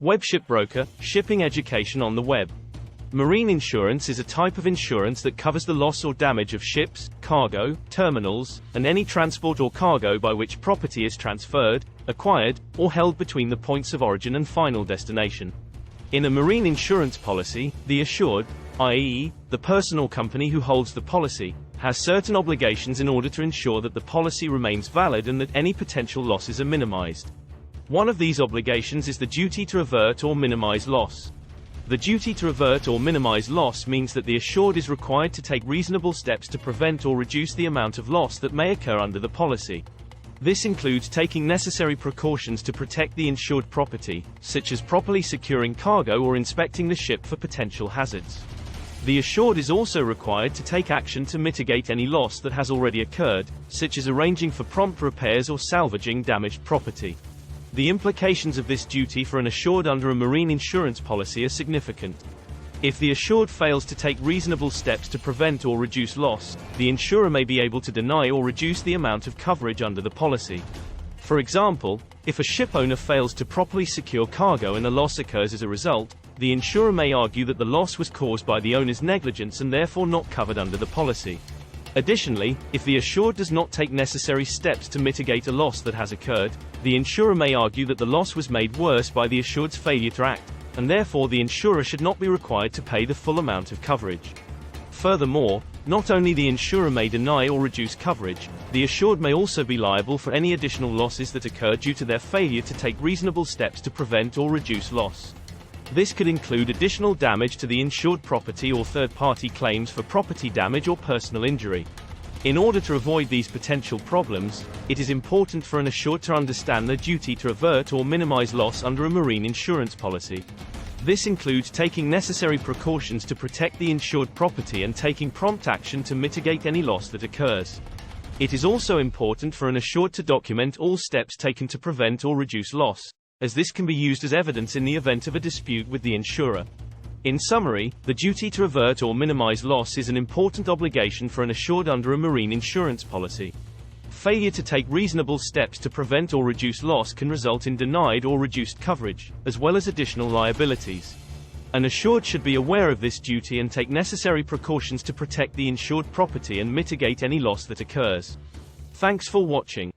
Web shipbroker, shipping education on the web. Marine insurance is a type of insurance that covers the loss or damage of ships, cargo, terminals, and any transport or cargo by which property is transferred, acquired, or held between the points of origin and final destination. In a marine insurance policy, the assured, i.e., the person or company who holds the policy, has certain obligations in order to ensure that the policy remains valid and that any potential losses are minimized. One of these obligations is the duty to avert or minimize loss. The duty to avert or minimize loss means that the assured is required to take reasonable steps to prevent or reduce the amount of loss that may occur under the policy. This includes taking necessary precautions to protect the insured property, such as properly securing cargo or inspecting the ship for potential hazards. The assured is also required to take action to mitigate any loss that has already occurred, such as arranging for prompt repairs or salvaging damaged property. The implications of this duty for an assured under a marine insurance policy are significant. If the assured fails to take reasonable steps to prevent or reduce loss, the insurer may be able to deny or reduce the amount of coverage under the policy. For example, if a shipowner fails to properly secure cargo and a loss occurs as a result, the insurer may argue that the loss was caused by the owner's negligence and therefore not covered under the policy. Additionally, if the assured does not take necessary steps to mitigate a loss that has occurred, the insurer may argue that the loss was made worse by the assured's failure to act, and therefore the insurer should not be required to pay the full amount of coverage. Furthermore, not only the insurer may deny or reduce coverage, the assured may also be liable for any additional losses that occur due to their failure to take reasonable steps to prevent or reduce loss. This could include additional damage to the insured property or third-party claims for property damage or personal injury. In order to avoid these potential problems, it is important for an assured to understand their duty to avert or minimize loss under a marine insurance policy. This includes taking necessary precautions to protect the insured property and taking prompt action to mitigate any loss that occurs. It is also important for an assured to document all steps taken to prevent or reduce loss, as this can be used as evidence in the event of a dispute with the insurer. In summary, the duty to avert or minimize loss is an important obligation for an assured under a marine insurance policy. Failure to take reasonable steps to prevent or reduce loss can result in denied or reduced coverage, as well as additional liabilities. An assured should be aware of this duty and take necessary precautions to protect the insured property and mitigate any loss that occurs. Thanks for watching.